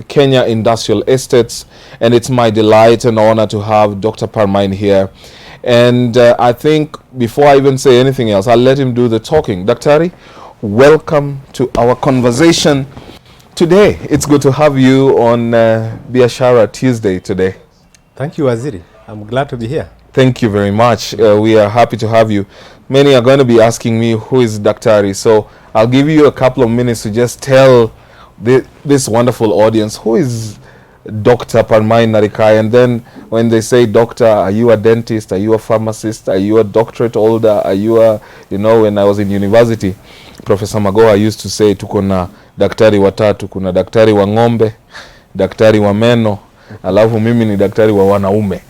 Kenya Industrial Estates, and it's my delight and honor to have Dr. PARMAIN here. And I think before I even say anything else, I'll let him do the talking. Daktari, welcome to our conversation today. It's good to have you on Biashara Tuesday today. Thank you, Waziri. I'm glad to be here. Thank you very much. We are happy to have you. Many are going to be asking me, who is Daktari? So I'll give you a couple of minutes to just tell this wonderful audience, who is Dr. PARMAIN Narikae? And then when they say doctor, are you a dentist? Are you a pharmacist? Are you a doctorate holder? Are you a, when I was in university, Professor Magoha used to say, tuko na daktari watatu, kuna daktari wa ng'ombe, daktari wa meno, alafu mimi ni daktari wa wanaume.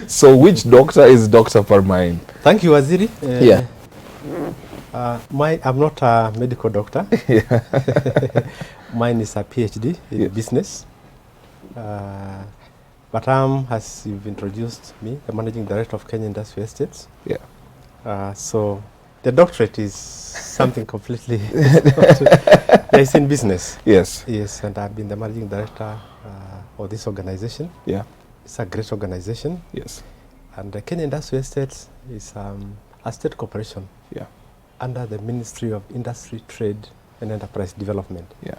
So which doctor is Dr. PARMAIN? Thank you, Waziri. Yeah. I'm not a medical doctor. Mine is a PhD in business. But as you've introduced me, the Managing Director of Kenya Industrial Estates. Yeah. So the doctorate is something completely it's in business. Yes. Yes, and I've been the Managing Director of this organization. Yeah. It's a great organization. Yes. And the Kenya Industrial Estates is a state corporation. Yeah. Under the Ministry of Industry, Trade and Enterprise Development. Yeah.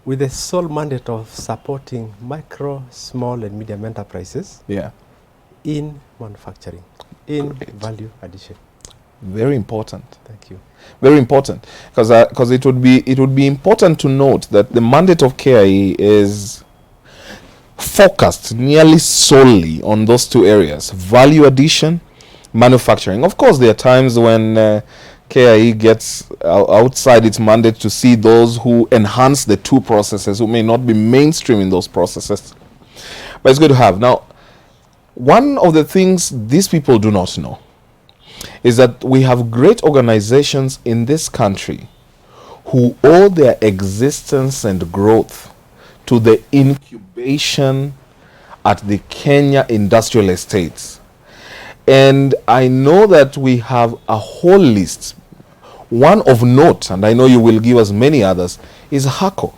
With the sole mandate of supporting micro, small and medium enterprises. Yeah. In manufacturing, in Great. value addition. Very important. Thank you. Very important, because it would be important to note that the mandate of KIE is focused nearly solely on those two areas: value addition, manufacturing. Of course, there are times when KIE gets outside its mandate to see those who enhance the two processes, who may not be mainstream in those processes. But it's good to have. Now, one of the things these people do not know is that we have great organizations in this country who owe their existence and growth to the incubation at the Kenya Industrial Estates. And I know that we have a whole list. One of note, and I know you will give us many others, is HACO.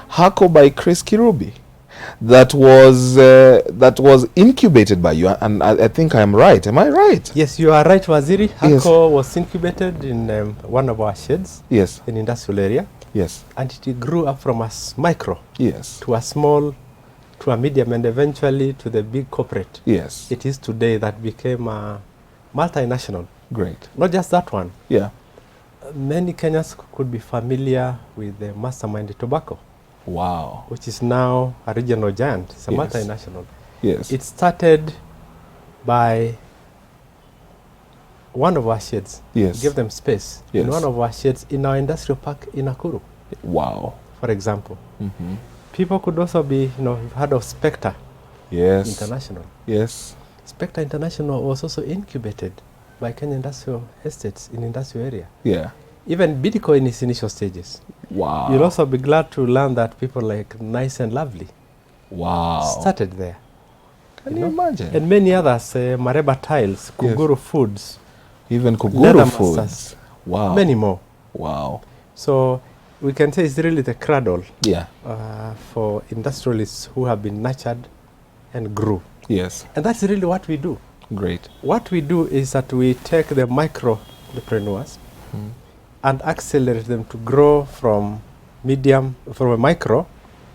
HACO by Chris Kirubi. That was incubated by you, and I think I am right. Am I right? Yes, you are right, Waziri. HACO was incubated in one of our sheds. Yes. In industrial area. Yes. And it grew up from a micro. Yes. To a small, to a medium, and eventually to the big corporate. Yes. It is today that became a multinational. Great. Not just that one. Yeah. Many Kenyans could be familiar with the Mastermind Tobacco. Wow. Which is now a regional giant. It's a Yes. multinational. Yes. It started by one of our sheds. Yes. Give them space. Yes. In one of our sheds in our industrial park in Nakuru. Wow. For example. Mm-hmm. People could also be, you've heard of Spectre Yes. International. Yes. Spectre International was also incubated by Kenya Industrial Estates in industrial area. Yeah. Even Bidco in its initial stages. Wow. You'll also be glad to learn that people like Nice and Lovely Wow. started there. Can you imagine? And many others, Mareba Tiles, Kuguru Foods, Even Kuguru Leather Foods. Masters. Wow. Many more. Wow. So we can say it's really the cradle Yeah. for industrialists who have been nurtured and grew. Yes. And that's really what we do. Great. What we do is that we take the micro entrepreneurs and accelerate them to grow from a micro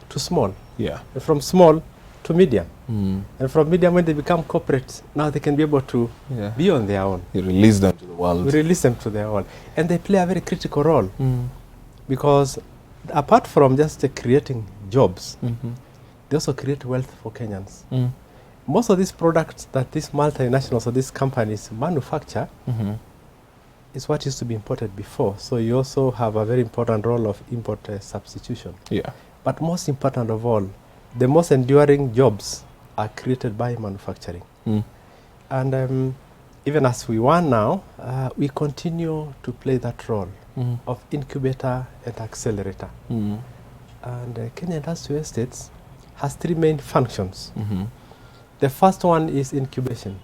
to small. Yeah. And from small to medium. Mm. And from medium, when they become corporate, now they can be able to be on their own. You release them to the world. We release them to their own. And they play a very critical role. Because apart from just creating jobs, they also create wealth for Kenyans. Most of these products that these multinationals or these companies manufacture is what used to be imported before. So you also have a very important role of import substitution. Yeah. But most important of all, the most enduring jobs are created by manufacturing. And even as we want now, we continue to play that role of incubator and accelerator. And Kenya Industrial Estates has three main functions. The first one is incubation.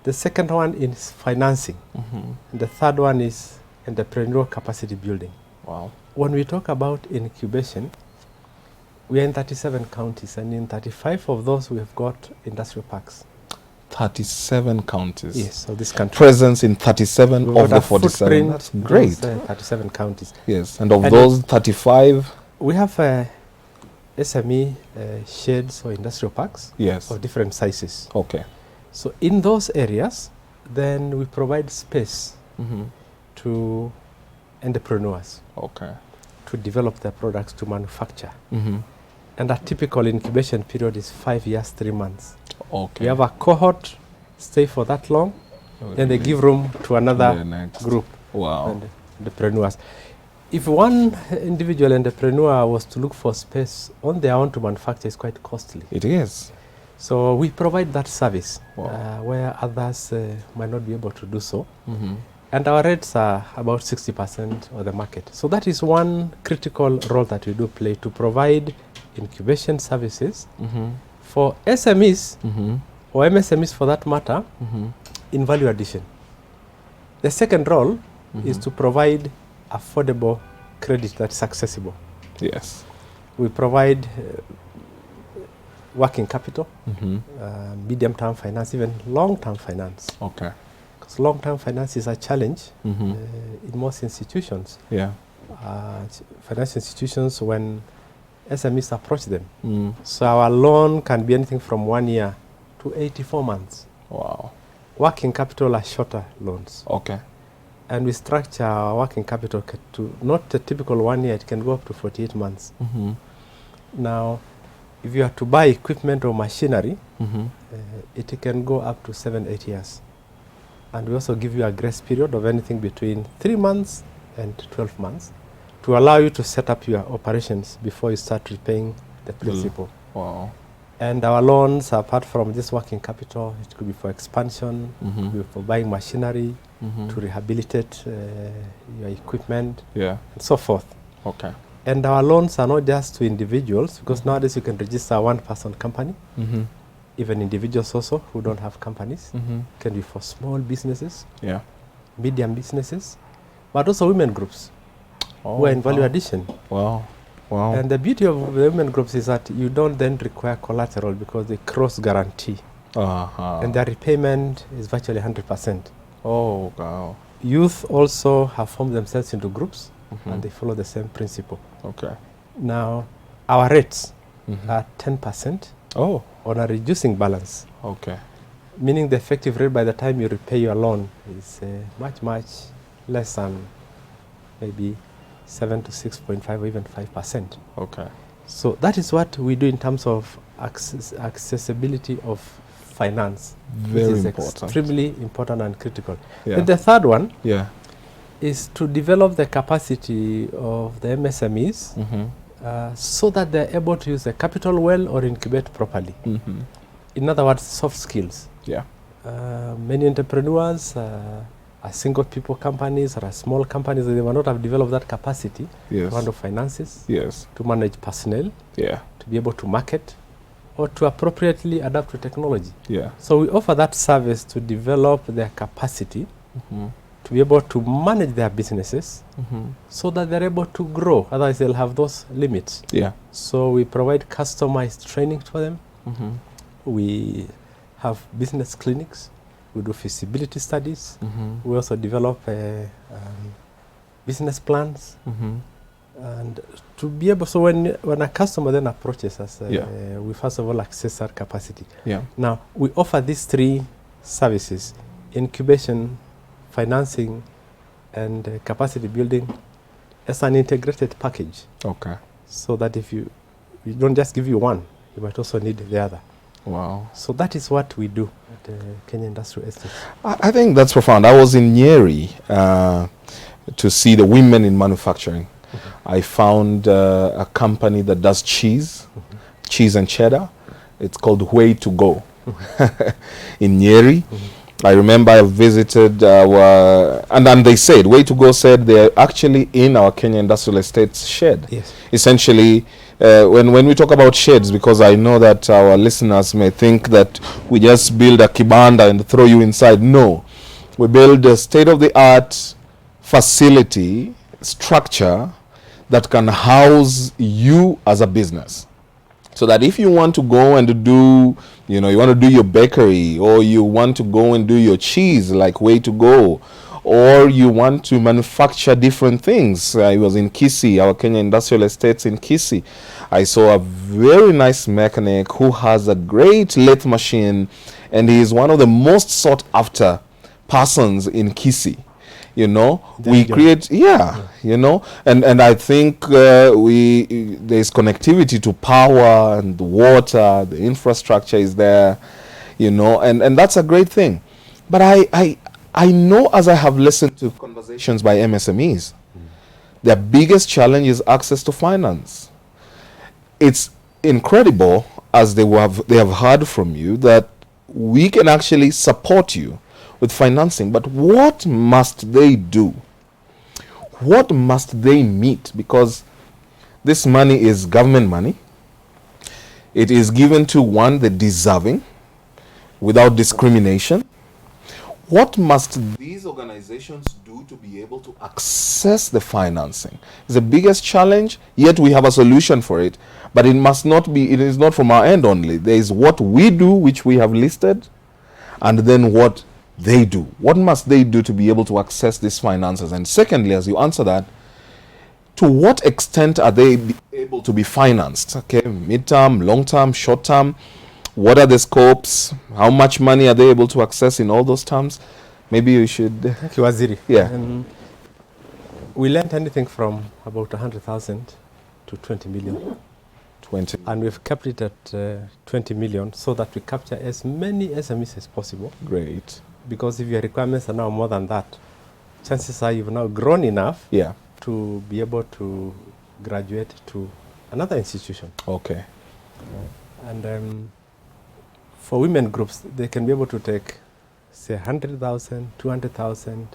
The second one is financing. And the third one is entrepreneurial capacity building. Wow. When we talk about incubation, We are in 37 counties, and in 35 of those we have got industrial parks. 37 counties. Yes, of this country. Presence in 37 We've of got the a 47. That's footprint great. in those, 37 counties. Yes, and of And those 35, We have SME sheds or industrial parks yes. of different sizes. Okay. So in those areas, then we provide space Mm-hmm. to entrepreneurs Okay. to develop their products to manufacture. Mm-hmm. And a typical incubation period is 5 years, 3 months. Okay. We have a cohort stay for that long, then they give room to another The next. group Wow. and entrepreneurs. If one individual entrepreneur was to look for space on their own to manufacture, it's quite costly. It is. So we provide that service Wow. where others might not be able to do so. Mm-hmm. And our rates are about 60% of the market. So that is one critical role that we do play, to provide incubation services Mm-hmm. for SMEs Mm-hmm. or MSMEs for that matter Mm-hmm. in value addition. The second role is to provide affordable credit that's accessible. Yes. We provide working capital, Mm-hmm. medium-term finance, even long-term finance. Okay. Because long-term finance is a challenge Mm-hmm. in most institutions. Yeah. Financial institutions, when SMEs approach them. Mm. So our loan can be anything from 1 year to 84 months. Wow. Working capital are shorter loans. Okay. And we structure our working capital to not a typical 1 year, it can go up to 48 months. Mm-hmm. Now, if you are to buy equipment or machinery, Mm-hmm. it can go up to 7-8 years. And we also give you a grace period of anything between 3 months and 12 months to allow you to set up your operations before you start repaying the principal. Wow. And our loans, apart from this working capital, it could be for expansion, Mm-hmm. it could be for buying machinery, Mm-hmm. to rehabilitate your equipment, Yeah. and so forth. Okay. And our loans are not just to individuals, because nowadays you can register a one-person company, Mm-hmm. even individuals also who don't have companies. Mm-hmm. Can be for small businesses, Yeah. medium businesses, but also women groups who are in value wow. addition. Wow. Wow. And the beauty of the women groups is that you don't then require collateral because they cross guarantee, Uh-huh. and their repayment is virtually 100%. Oh, wow. Youth also have formed themselves into groups, Mhm. and they follow the same principle. Okay. Now, our rates Mhm. are 10% Oh, on a reducing balance, okay. meaning the effective rate by the time you repay your loan is much, much less than maybe 7 to 6.5 or even 5%. Okay. So that is what we do in terms of accessibility of finance, Very which is important. extremely important and critical. Yeah. Then the third one Yeah. is to develop the capacity of the MSMEs Mm-hmm. so that they're able to use the capital well or incubate properly. Mm-hmm. In other words, soft skills. Yeah. Many entrepreneurs are single people companies or are small companies, they will not have developed that capacity Yes. to handle finances, Yes. to manage personnel, Yeah. to be able to market, or to appropriately adapt to technology. Yeah. So we offer that service to develop their capacity Mm-hmm. to be able to manage their businesses Mm-hmm. so that they're able to grow. Otherwise, they'll have those limits. Yeah. So we provide customized training for them. Mm-hmm. We have business clinics. We do feasibility studies. Mm-hmm. We also develop business plans. Mm-hmm. And to be able, so when a customer then approaches us, Yeah. we first of all assess our capacity. Yeah. Now, we offer these 3 services: incubation, financing, and capacity building as an integrated package. Okay. So that if we don't just give you one, you might also need the other. Wow. So that is what we do at Kenya Industrial Estate. I think that's profound. I was in Nyeri to see the women in manufacturing. Mm-hmm. I found a company that does cheese, mm-hmm. cheese and cheddar. It's called Way to Go in Nyeri. Mm-hmm. I remember I visited and they said, Way to Go said they're actually in our Kenya Industrial Estates shed. Yes. Essentially, when we talk about sheds, because I know that our listeners may think that we just build a kibanda and throw you inside. No, we build a state-of-the-art facility, structure that can house you as a business. So that if you want to go and do, you want to do your bakery, or you want to go and do your cheese, like Way to Go, or you want to manufacture different things. I was in KIE, our Kenya Industrial Estates in KIE. I saw a very nice mechanic who has a great lathe machine, and he is one of the most sought after persons in KIE. We create, and I think there's connectivity to power and the water, the infrastructure is there, and that's a great thing. But I know, as I have listened to conversations by MSMEs, their biggest challenge is access to finance. It's incredible, as they have heard from you, that we can actually support you with financing, but what must they do? What must they meet? Because this money is government money. It is given to the deserving, without discrimination. What must these organizations do to be able to access the financing? It's the biggest challenge, yet we have a solution for it. But it is not from our end only. There is what we do, which we have listed, and then what they do. What must they do to be able to access these finances? And secondly, as you answer that, to what extent are they able to be financed? Okay, mid-term, long-term, short-term. What are the scopes? How much money are they able to access in all those terms? Maybe you should... Thank you, Waziri. Yeah. We lent anything from about 100,000 to 20 million. 20. And we've kept it at 20 million so that we capture as many SMEs as possible. Great. Because if your requirements are now more than that, chances are you've now grown enough to be able to graduate to another institution. Okay. And for women groups, they can be able to take, say, 100,000, 200,000,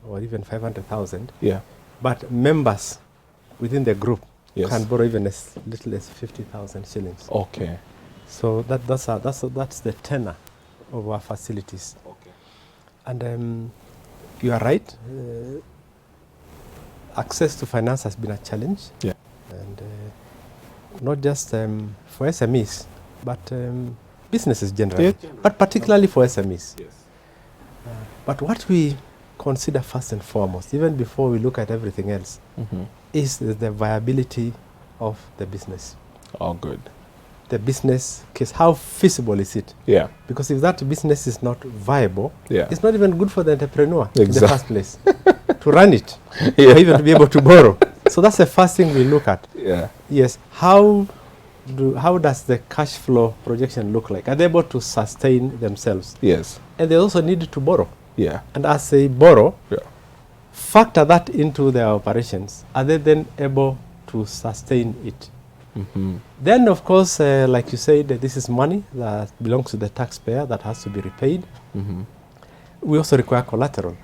or even 500,000. Yeah. But members within the group Yes. can borrow even as little as 50,000 shillings. Okay. So that's the tenor of our facilities. Okay. And you are right. Access to finance has been a challenge. Yeah. And not just for SMEs, but businesses generally. Yeah. But particularly for SMEs. Yes. But what we consider first and foremost, even before we look at everything else, is the viability of the business. Oh, good. The business case, how feasible is it? Yeah. Because if that business is not viable, Yeah. it's not even good for the entrepreneur in the Exact- first place to run it, Yeah. or even to be able to borrow. So that's the first thing we look at. Yeah. Yes, how does the cash flow projection look like? Are they able to sustain themselves? Yes. And they also need to borrow. Yeah. And as they borrow, Yeah. factor that into their operations. Are they then able to sustain it? Then, of course, like you said, this is money that belongs to the taxpayer that has to be repaid. We also require collateral,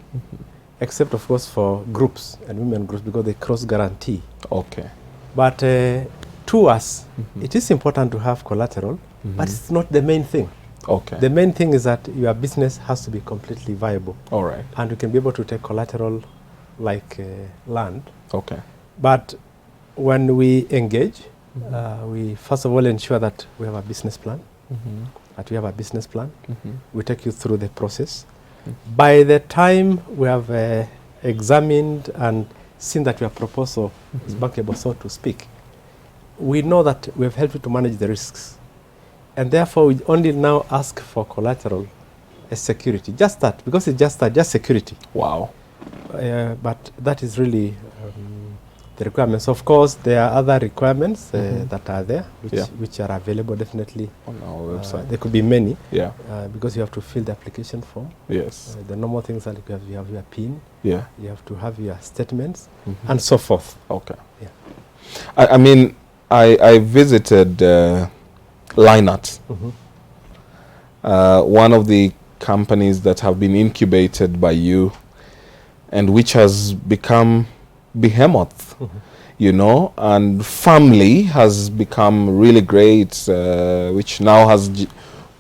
except, of course, for groups and women groups because they cross-guarantee. Okay. But to us, it is important to have collateral, but it's not the main thing. Okay. The main thing is that your business has to be completely viable. All right. And you can be able to take collateral like land. Okay. But when we engage, we first of all ensure that we have a business plan. We take you through the process. By the time we have examined and seen that your proposal is bankable, so to speak, we know that we have helped you to manage the risks. And therefore, we only now ask for collateral as security. Just that, because it's just that, just security. Wow. But that is really the requirements. Of course, there are other requirements that are there, which are available definitely On our website. There could be many. Yeah. Because you have to fill the application form. Yes. The normal things are like you have your PIN, Yeah. you have to have your statements, and so forth. Okay. Yeah. I mean, I visited Linut, one of the companies that have been incubated by you and which has become behemoth, and family has become really great, which now has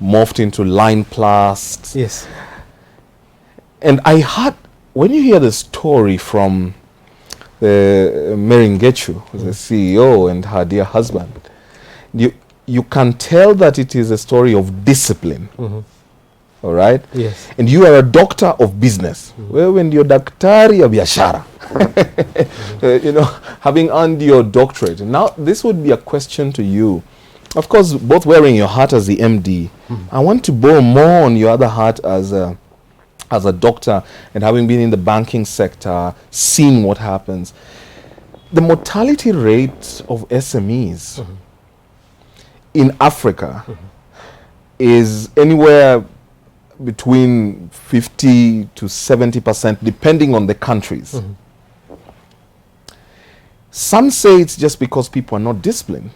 morphed into Line Plast. Yes. And I heard, when you hear the story from the Meringechu, the CEO, and her dear husband, you can tell that it is a story of discipline. All right? Yes. And you are a doctor of business. Wewe ndio daktari ya biashara. You know, having earned your doctorate. Now, this would be a question to you. Of course, both wearing your hat as the MD, I want to borrow more on your other hat as a doctor and having been in the banking sector, seeing what happens. The mortality rate of SMEs in Africa is anywhere between 50 to 70%, depending on the countries. Some say it's just because people are not disciplined.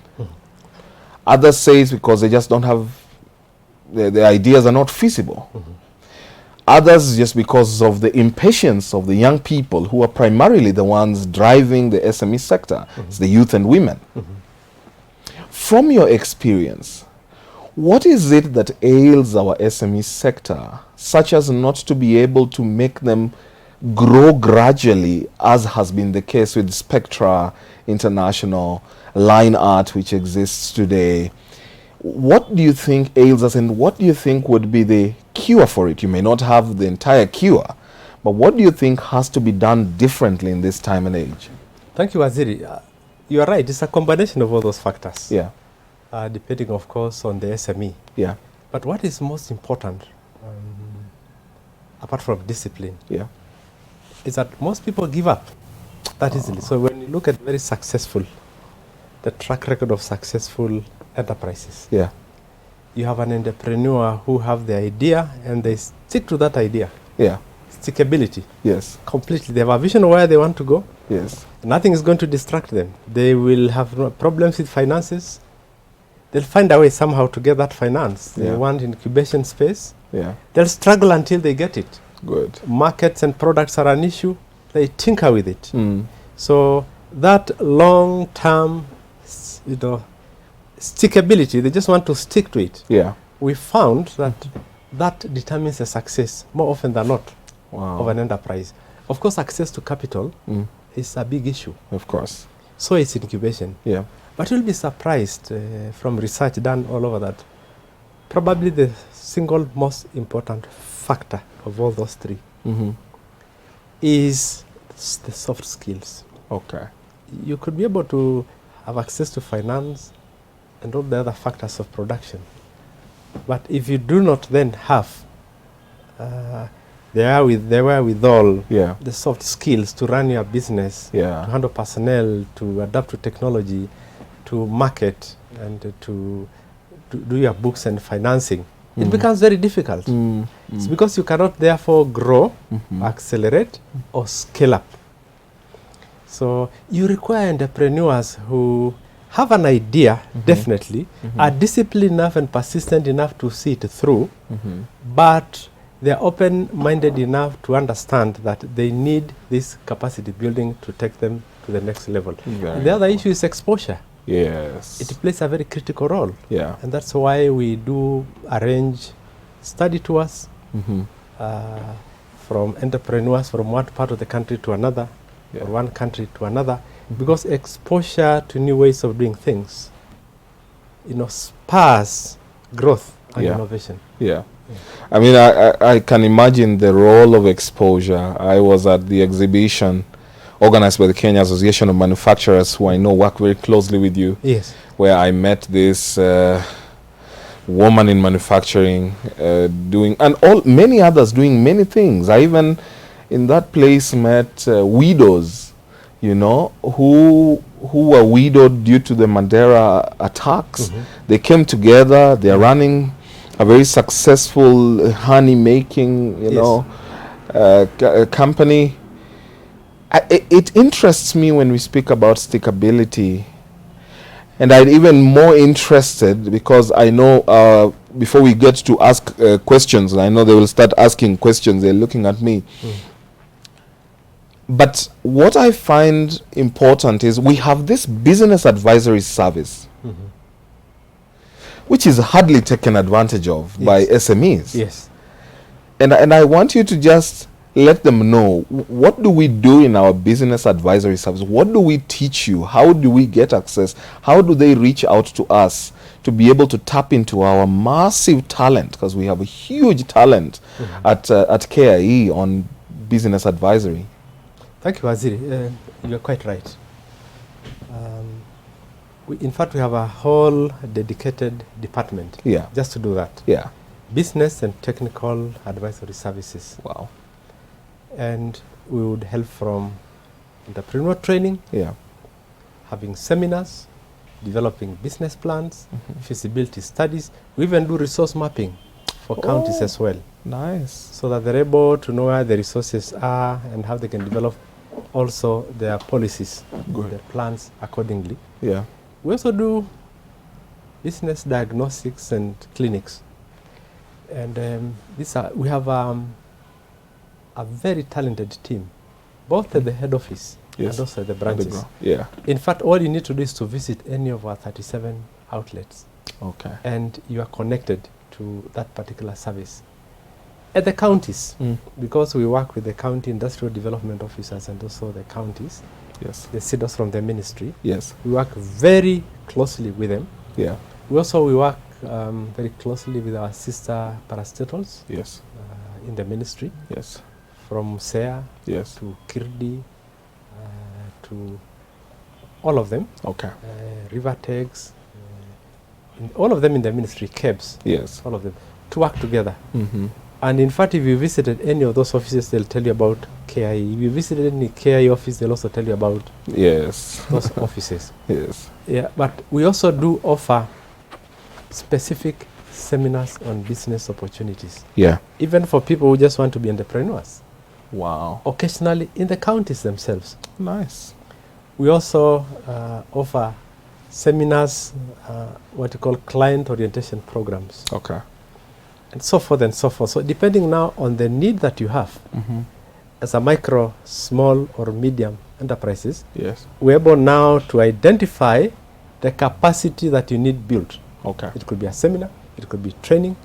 Others say it's because they just don't have, the ideas are not feasible. Others just because of the impatience of the young people who are primarily the ones driving the SME sector. It's the youth and women. From your experience, what is it that ails our SME sector, such as not to be able to make them grow gradually, as has been the case with Spectra International, Line Art, which exists today? What do you think ails us, and what do you think would be the cure for it? You may not have the entire cure, but what do you think has to be done differently in this time and age? Thank you, Waziri. You are right. It's a combination of all those factors. Yeah. Depending, of course, on the SME. Yeah. But what is most important, apart from discipline, is that most people give up that easily. So when you look at very successful, the track record of successful enterprises, you have an entrepreneur who have the idea and they stick to that idea. Stickability. Yes. Completely. They have a vision of where they want to go. Yes. Nothing is going to distract them. They will have problems with finances. They'll find a way somehow to get that finance. They want incubation space. They'll struggle until they get it. Good. Markets and products are an issue. They tinker with it. So that long-term, stickability, they just want to stick to it. We found that that determines the success more often than not of an enterprise. Of course, access to capital is a big issue. Of course. So it's incubation. But you'll be surprised from research done all over that probably the single most important factor of all those three is the soft skills. Okay. You could be able to have access to finance and all the other factors of production. But if you do not then have the wherewithal, the soft skills to run your business, to handle personnel, to adapt to technology, to market, and to do your books and financing, it becomes very difficult. It's because you cannot therefore grow, accelerate, or scale up. So you require entrepreneurs who have an idea, definitely, are disciplined enough and persistent enough to see it through, but they're open-minded enough to understand that they need this capacity building to take them to the next level. And the other issue is exposure. Yes. It plays a very critical role. And that's why we do arrange study tours from entrepreneurs from one part of the country to another, or one country to another, because exposure to new ways of doing things, spurs growth and innovation. I mean, I can imagine the role of exposure. I was at the exhibition organized by the Kenya Association of Manufacturers, who I know work very closely with you, where I met this woman in manufacturing doing, and many others doing many things. I even in that place met widows, who were widowed due to the Mandera attacks. They came together. They are running a very successful honey making, company. It interests me when we speak about stickability, and I'm even more interested because I know before we get to ask questions, I know they will start asking questions. They're looking at me. But what I find important is we have this business advisory service, which is hardly taken advantage of by SMEs. And I want you to just let them know, what do we do in our business advisory service? What do we teach you? How do we get access? How do they reach out to us to be able to tap into our massive talent? Because we have a huge talent at KIE on business advisory. Thank you, Waziri. You're quite right. In fact, we have a whole dedicated department just to do that. Yeah. Business and technical advisory services. Wow. And we would help from entrepreneur training, having seminars, developing business plans, feasibility studies. We even do resource mapping for counties as well. Nice. So that they're able to know where the resources are and how they can develop also their policies, their plans accordingly. Yeah. We also do business diagnostics and clinics. And we have a very talented team, both at the head office and also at the branches. Yeah. In fact, all you need to do is to visit any of our 37 outlets. Okay. And you are connected to that particular service. At the counties, because we work with the county industrial development officers and also the counties, they sit us from the ministry. Yes. We work very closely with them. Yeah. We work very closely with our sister parastatals. Yes. In the ministry. Yes. From SEA to KIRDI to all of them. Okay. Rivertex, all of them in the ministry, KEBS. Yes. All of them to work together. And in fact, if you visited any of those offices, they'll tell you about KIE. If you visited any KIE office, they'll also tell you about those offices. Yes. Yeah, but we also do offer specific seminars on business opportunities. Yeah. Even for people who just want to be entrepreneurs. Wow. Occasionally in the counties themselves. Nice. We also offer seminars, what we call client orientation programs. Okay. And so forth and so forth. So depending now on the need that you have, as a micro, small or medium enterprises, we're able now to identify the capacity that you need built. Okay. It could be a seminar, it could be training,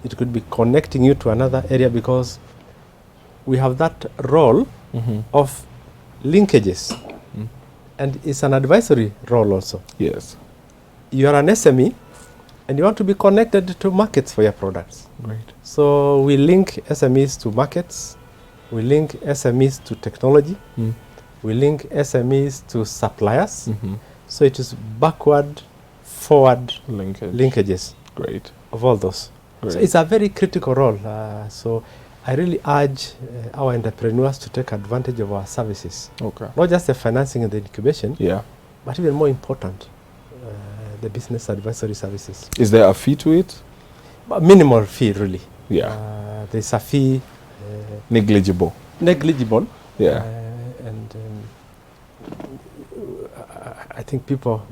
it could be connecting you to another area, because we have that role of linkages. And it's an advisory role also. Yes. You are an SME and you want to be connected to markets for your products. Great. So we link SMEs to markets, we link SMEs to technology, we link SMEs to suppliers. So it is backward, forward linkages. Great. Of all those. Great. So it's a very critical role. So I really urge our entrepreneurs to take advantage of our services. Okay. Not just the financing and the incubation, but even more important, the business advisory services. Is there a fee to it? But minimal fee, really. Yeah. There's a fee. Negligible. Negligible. Yeah. And I think people,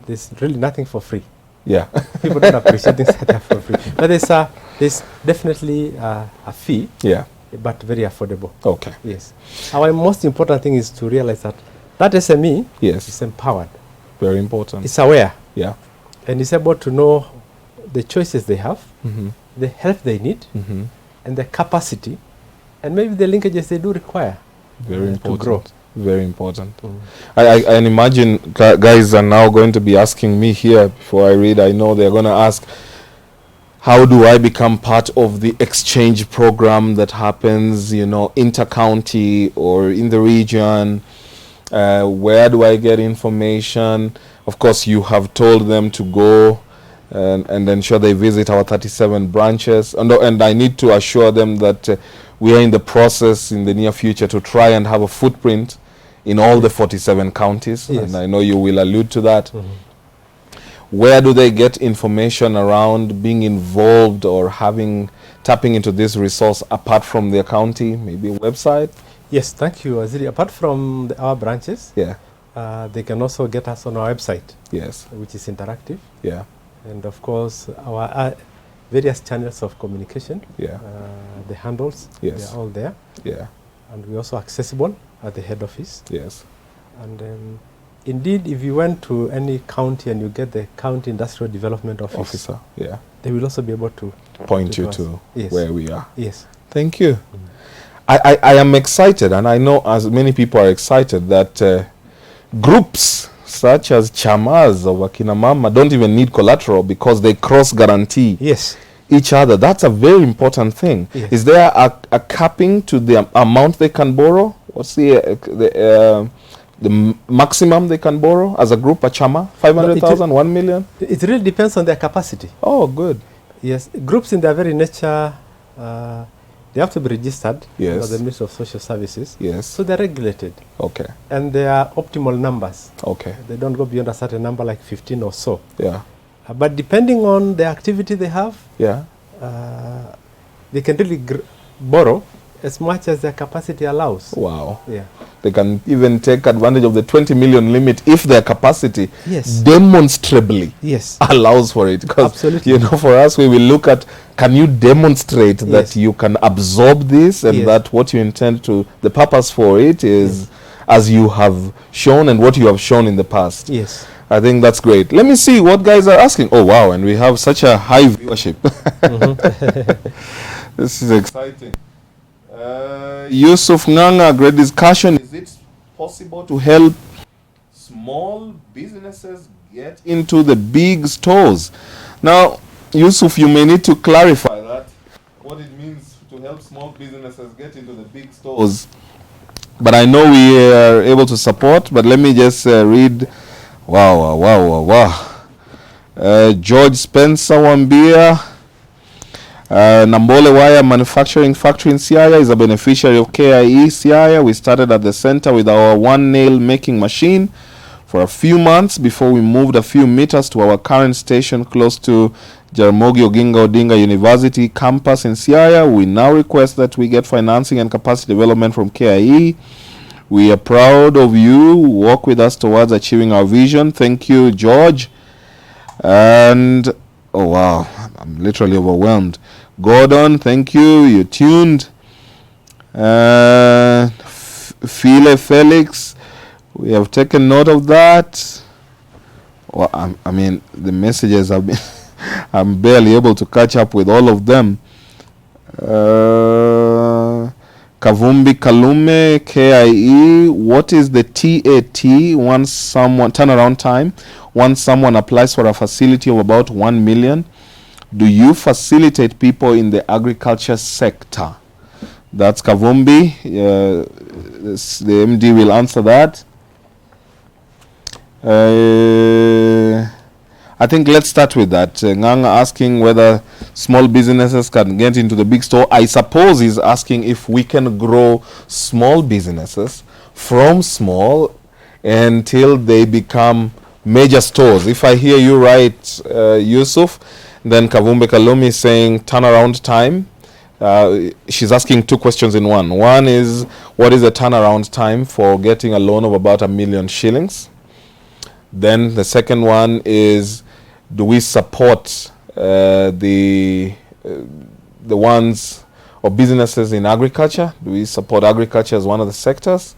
there's really nothing for free. Yeah. People don't appreciate things that are for free. But there's definitely a fee. Yeah. But very affordable. Okay. Yes. Our most important thing is to realize that SME is empowered. Very important. It's aware. Yeah. And is able to know the choices they have, the help they need, and the capacity, and maybe the linkages they do require. Very important. To grow. Very important. I imagine guys are now going to be asking me here before I read. I know they're going to ask, how do I become part of the exchange program that happens, inter-county or in the region? Where do I get information? Of course, you have told them to go and ensure they visit our 37 branches. And I need to assure them that we are in the process in the near future to try and have a footprint in all the 47 counties. Yes. And I know you will allude to that. Where do they get information around being involved or tapping into this resource apart from their county, maybe a website? Yes, thank you, Aziri. Apart from our branches, they can also get us on our website, which is interactive. Yeah. And of course, our various channels of communication, the handles, they're all there. Yeah. And we're also accessible at the head office. Yes. And indeed, if you went to any county and you get the county industrial development officer, they will also be able to point you to where we are. Yes. Thank you. I am excited, and I know as many people are excited that groups such as chamas of akina mama don't even need collateral because they cross guarantee Yes. each other. That's a very important thing. Yes. Is there a capping to the amount they can borrow? What's the maximum they can borrow as a group, a chama? 500,000, 1 million? It really depends on their capacity. Oh, good. Yes, groups in their very nature, they have to be registered Yes. by the Ministry of Social Services. Yes. So they're regulated. Okay. And they are optimal numbers. Okay. They don't go beyond a certain number, like 15 or so. Yeah. But depending on the activity they have, Yeah. they can really borrow as much as their capacity allows. Wow. Yeah. They can even take advantage of the 20 million limit if their capacity Yes. demonstrably Yes. allows for it. Because, Absolutely. you know, for us, we will look at, can you demonstrate that Yes. you can absorb this and Yes. that what you intend to, the purpose for it is as you have shown and what you have shown in the past. Yes. I think that's great. Let me see what guys are asking. Oh, wow. And we have such a high viewership. This is exciting. Yusuf Nganga, great discussion. Is it possible to help small businesses get into the big stores? Now, Yusuf, you may need to clarify that, what it means to help small businesses get into the big stores. But I know we are able to support, but let me just read. Wow. George Spencer Wambia. Nambole Wire Manufacturing Factory in Siaya is a beneficiary of KIE Siaya. We started at the center with our one nail making machine for a few months before we moved a few meters to our current station close to Jaramogi Oginga Odinga University campus in Siaya. We now request that we get financing and capacity development from KIE. We are proud of you. Work with us towards achieving our vision. Thank you, George. And oh wow, I'm literally overwhelmed. Gordon, thank you. You tuned. File Felix, we have taken note of that. Well, I mean, the messages have been. I'm barely able to catch up with all of them. Kavumbi Kalume, KIE, what is the TAT once someone turnaround time once someone applies for a facility of about 1 million? Do you facilitate people in the agriculture sector? That's Kavumbi. The MD will answer that. I think let's start with that. Nganga asking whether small businesses can get into the big store. I suppose he's asking if we can grow small businesses from small until they become major stores. If I hear you right, Yusuf, then Kavumbe Kalumi is saying turnaround time. She's asking two questions in one. One is, what is the turnaround time for getting a loan of about 1 million shillings? Then the second one is, do we support the ones or businesses in agriculture? Do we support agriculture as one of the sectors?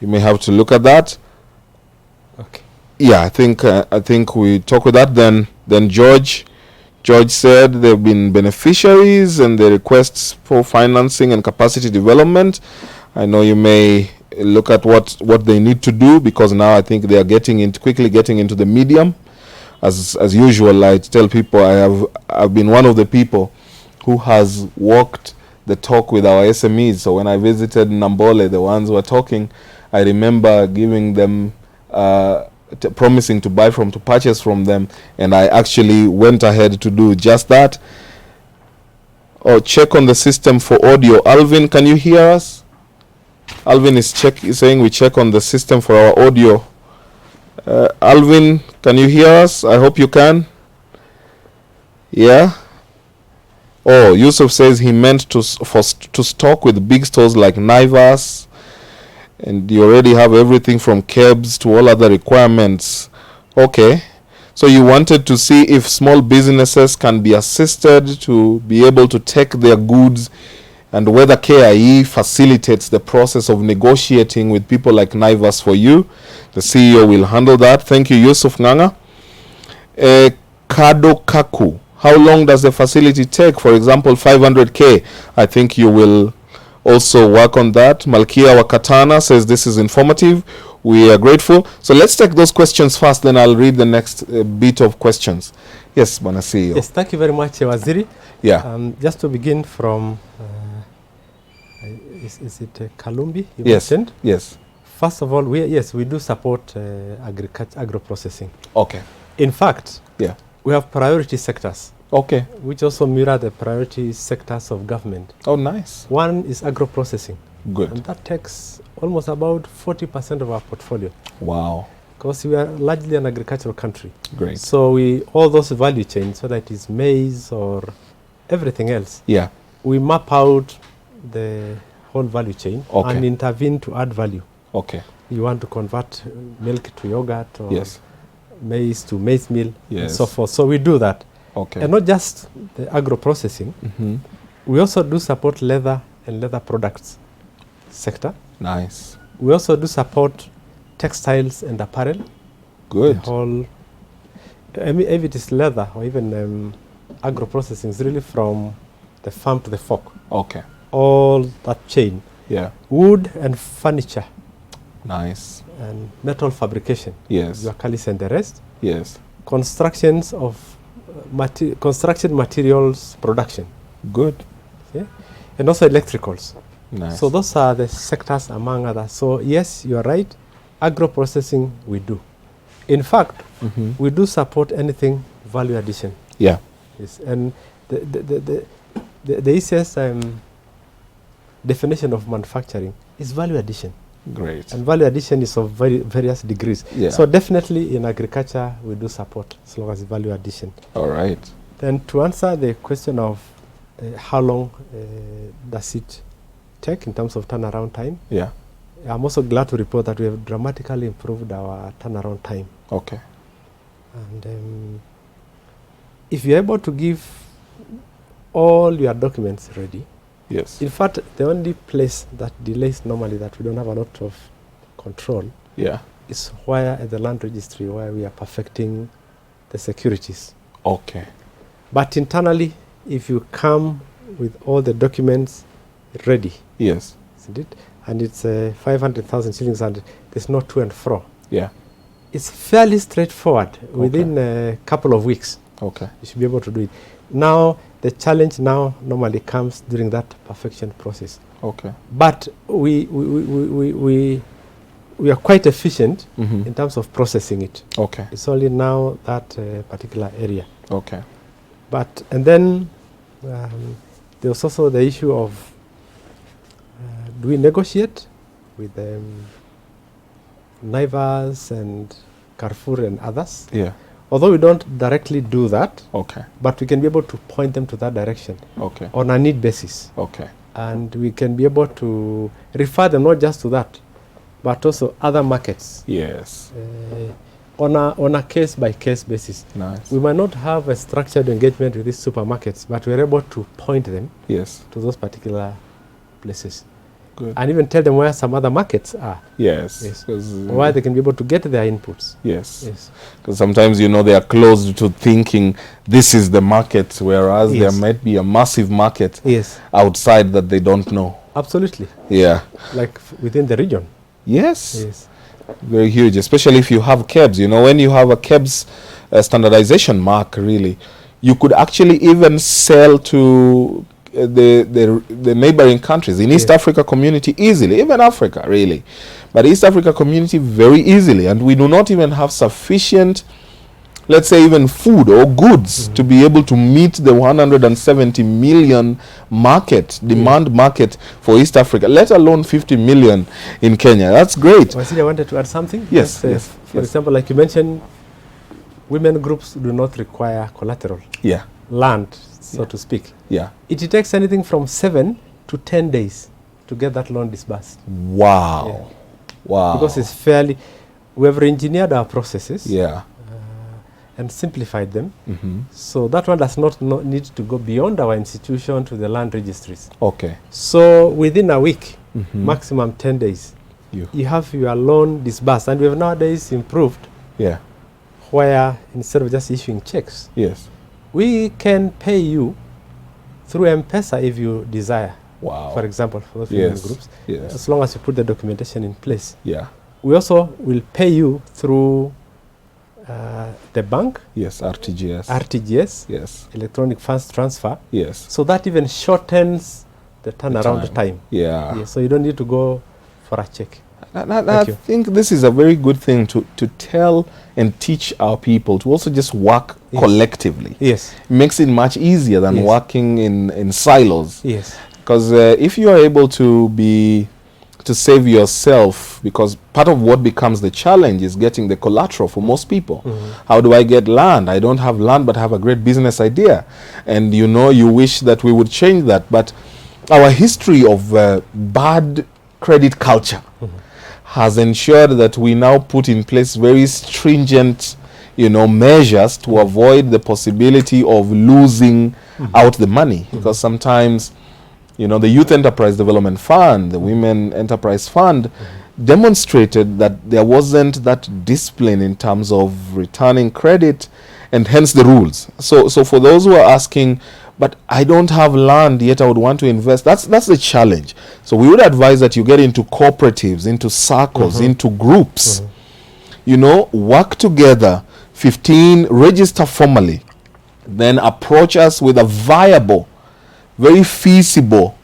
You may have to look at that. Okay. Yeah, I think we talk with that. Then George said there have been beneficiaries and the requests for financing and capacity development. I know you may look at what they need to do, because now I think they are quickly getting into the medium. As usual, I tell people I've been one of the people who has walked the talk with our SMEs. So when I visited Nambole, the ones who were talking, I remember giving them promising to purchase from them, and I actually went ahead to do just that. Or check on the system for audio. Alvin, can you hear us? Alvin is saying we check on the system for our audio. Alvin, can you hear us? I hope you can. Yeah. Oh, Yusuf says he meant to stock with big stores like Naivas, and you already have everything from KEBS to all other requirements. Okay. So you wanted to see if small businesses can be assisted to be able to take their goods, and whether KIE facilitates the process of negotiating with people like Naivas for you. The CEO will handle that. Thank you, Yusuf Nganga. Kado Kaku, how long does the facility take? For example, 500K. I think you will also work on that. Malkia Wakatana says this is informative. We are grateful. So let's take those questions first, then I'll read the next bit of questions. Yes, Bwana CEO. Yes, thank you very much, Waziri. Yeah. Just to begin from, is it Kalumbi you Yes. mentioned? Yes. First of all, we do support agro-processing. Okay. In fact, Yeah. we have priority sectors, Okay. which also mirror the priority sectors of government. Oh, nice. One is agro-processing. Good. And that takes almost about 40% of our portfolio, Wow. because we are largely an agricultural country. Great. So all those value chains, whether it is maize or everything else, Yeah. we map out the whole value chain Okay. and intervene to add value. Okay. You want to convert milk to yogurt or Yes. maize to maize meal and Yes. so forth. So we do that. Okay. And not just the agro-processing, Mm-hmm. we also do support leather and leather products sector. Nice. We also do support textiles and apparel. Good. The whole, I mean, if it is leather or even agro-processing, is really from the farm to the fork. Okay. All that chain. Yeah. Wood and furniture Nice. and metal fabrication. Yes. Yuakalis and the rest. Yes. Constructions of construction materials production. Good. Okay? And also electricals. Nice. So those are the sectors among others. So yes, you are right. Agro-processing we do. In fact, Mm-hmm. we do support anything value addition. Yeah. Yes. And the easiest definition of manufacturing is value addition. Great. And value addition is of various degrees. Yeah. So definitely in agriculture we do support as long as value addition. All right. Then to answer the question of how long does it take in terms of turnaround time, Yeah. I'm also glad to report that we have dramatically improved our turnaround time. Okay. And if you're able to give all your documents ready, Yes. in fact, the only place that delays normally that we don't have a lot of control Yeah. is where at the land registry where we are perfecting the securities. Okay. But internally, if you come with all the documents ready, Yes. isn't it? And it's 500,000 shillings and there's no to and fro. Yeah. It's fairly straightforward. Within a couple of weeks, Okay. you should be able to do it. Now, the challenge now normally comes during that perfection process. Okay. But we are quite efficient Mm-hmm. in terms of processing it. Okay. It's only now that particular area. Okay. But, and then there's also the issue of do we negotiate with Naivas and Carrefour and others? Yeah. Although we don't directly do that, Okay. but we can be able to point them to that direction Okay. on a need basis. Okay. And we can be able to refer them not just to that, but also other markets Yes. on a case-by-case basis. Nice. We might not have a structured engagement with these supermarkets, but we're able to point them Yes. to those particular places. Good. And even tell them where some other markets are, Yes. Yes. 'Cause, where they can be able to get their inputs. yes. Yes. Because sometimes, they are closed to thinking this is the market, whereas there Yes. might be a massive market Yes, outside that they don't know. absolutely. Yeah. Like within the region. Yes. Yes. Very huge, especially if you have KEBS. When you have a KEBS standardization mark, really, you could actually even sell to the neighboring countries in East Yes. Africa community easily, even Africa, really. But East Africa community very easily, and we do not even have sufficient, let's say, even food or goods to be able to meet the 170 million demand market for East Africa, let alone 50 million in Kenya. That's great. Wasili, I wanted to add something. Yes, Yes, yes, For yes. example, like you mentioned, women groups do not require collateral, Yeah, land, so Yeah. to speak. yeah. It takes anything from 7 to 10 days to get that loan disbursed. Wow. Yeah. Wow. Because it's fairly, we have re-engineered our processes yeah. and simplified them. Mm-hmm. So that one does not need to go beyond our institution to the land registries. Okay. So within a week, Mm-hmm. maximum 10 days, You. you have your loan disbursed. And we have nowadays improved Yeah. where instead of just issuing checks, Yes. we can pay you through M-Pesa if you desire. Wow. For example, for those women Yes. groups, Yes. as long as you put the documentation in place. Yeah. We also will pay you through the bank, Yes. RTGS. RTGS, Yes. electronic funds transfer. Yes. So that even shortens the turnaround time. Yeah. Yes, so you don't need to go for a check. I Thank you. think this is a very good thing to tell and teach our people to also just work Yes. collectively. Yes. It makes it much easier than Yes. working in silos. Yes. Because if you are able to save yourself, because part of what becomes the challenge is getting the collateral for most people. How do I get land? I don't have land but have a great business idea, and you wish that we would change that, but our history of bad credit culture has ensured that we now put in place very stringent measures to avoid the possibility of losing out the money, because sometimes the Youth Enterprise Development Fund, the Women Enterprise Fund, demonstrated that there wasn't that discipline in terms of returning credit, and hence the rules. So for those who are asking, but I don't have land yet I would want to invest, that's the challenge. So we would advise that you get into cooperatives, into circles, into groups, work together, 15, register formally, then approach us with a viable, very feasible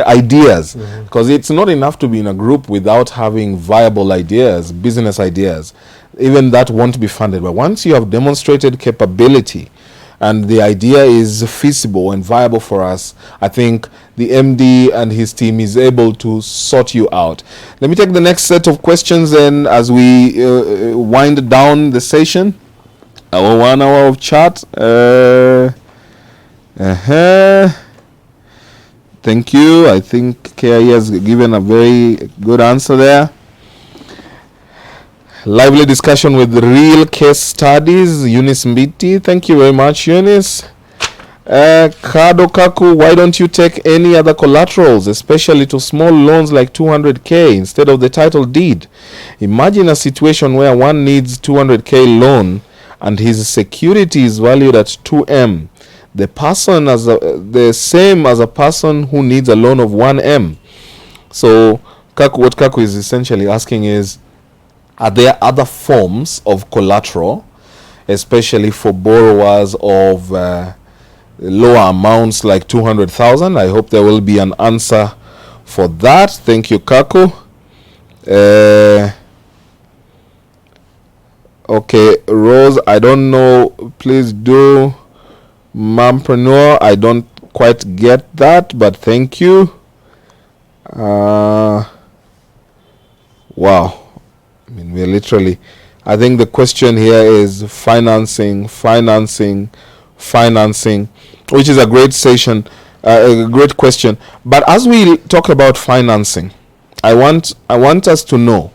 ideas, because it's not enough to be in a group without having viable ideas, business ideas. Even that won't be funded. But once you have demonstrated capability and the idea is feasible and viable for us, I think the MD and his team is able to sort you out. Let me take the next set of questions then as we wind down the session. Our 1 hour of chat. Thank you. I think KIE has given a very good answer there. Lively discussion with real case studies. Eunice Mbiti. Thank you very much, Eunice. Kado Kaku, why don't you take any other collaterals, especially to small loans like 200K instead of the title deed? Imagine a situation where one needs 200K loan and his security is valued at 2M. The person as the same as a person who needs a loan of 1M. So what Kaku is essentially asking is, are there other forms of collateral, especially for borrowers of lower amounts like 200,000? I hope there will be an answer for that. Thank you, Kaku. Okay, Rose, I don't know. Please do. Mompreneur, I don't quite get that, but thank you. Wow. I mean, we're literally, I think the question here is financing, which is a great session, a great question. But as we talk about financing, I want us to know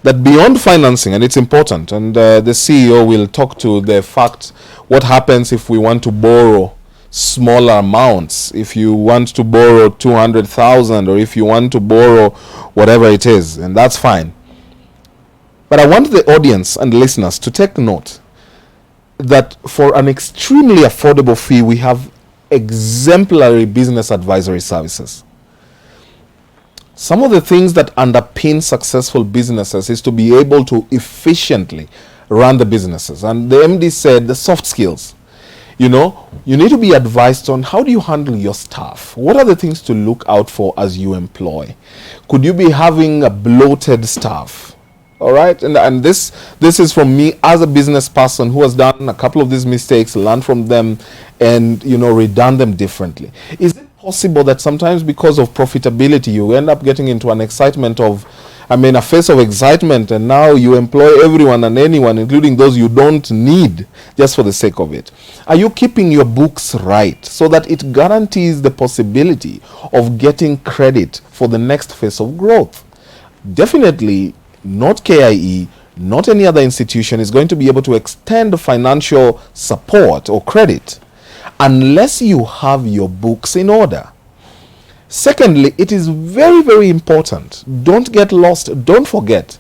that beyond financing, and it's important, and the CEO will talk to the fact what happens if we want to borrow smaller amounts, if you want to borrow 200,000 or if you want to borrow whatever it is, and that's fine. But I want the audience and listeners to take note that for an extremely affordable fee, we have exemplary business advisory services. Some of the things that underpin successful businesses is to be able to efficiently run the businesses. And the MD said the soft skills. You need to be advised on how do you handle your staff? What are the things to look out for as you employ? Could you be having a bloated staff? All right, and this is from me as a business person who has done a couple of these mistakes, learned from them, and redone them differently. Is it possible that sometimes because of profitability you end up getting into an excitement of, a phase of excitement, and now you employ everyone and anyone, including those you don't need, just for the sake of it? Are you keeping your books right so that it guarantees the possibility of getting credit for the next phase of growth? Definitely not KIE, not any other institution is going to be able to extend financial support or credit unless you have your books in order. Secondly, it is very, very important. Don't get lost. Don't forget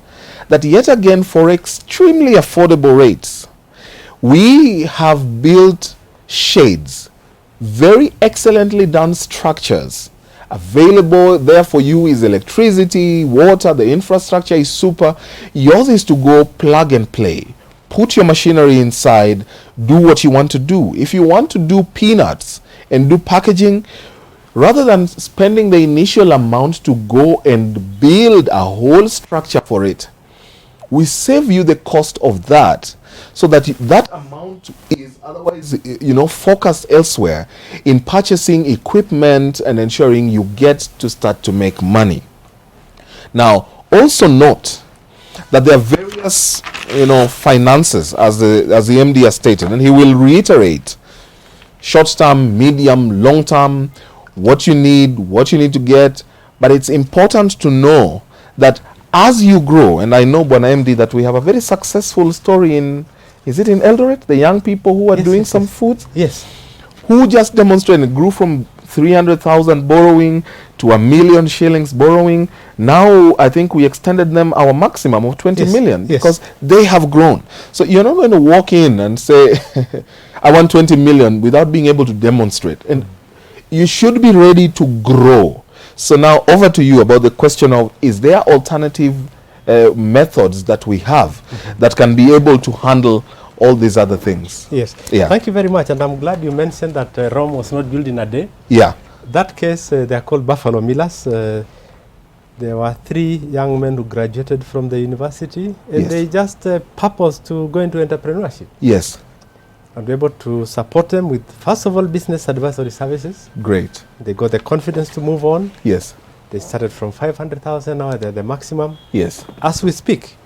that yet again, for extremely affordable rates, we have built shades very excellently done structures. Available there for you is electricity, water, the infrastructure is super. Yours is to go plug and play. Put your machinery inside, do what you want to do. If you want to do peanuts and do packaging, rather than spending the initial amount to go and build a whole structure for it, we save you the cost of that, so that that amount is otherwise, focused elsewhere in purchasing equipment and ensuring you get to start to make money. Now, also note that there are various, finances, as the MD has stated, and he will reiterate: short-term, medium, long-term, what you need to get. But it's important to know that as you grow, and I know, Bwana MD, that we have a very successful story is it in Eldoret? The young people who are doing some foods? Yes. Who just demonstrated, grew from 300,000 borrowing to 1 million shillings borrowing. Now, I think we extended them our maximum of 20 million because they have grown. So you're not going to walk in and say, I want 20 million without being able to demonstrate. And you should be ready to grow. So now over to you about the question of, is there alternative methods that we have that can be able to handle all these other things? Yes. Yeah. Thank you very much. And I'm glad you mentioned that Rome was not built in a day. Yeah. That case, they are called Buffalo Millers. There were 3 young men who graduated from the university, and they just purposed to go into entrepreneurship. Yes. And we're able to support them with, first of all, business advisory services. Great. They got the confidence to move on. Yes. They started from 500,000, now they're the maximum. Yes. As we speak,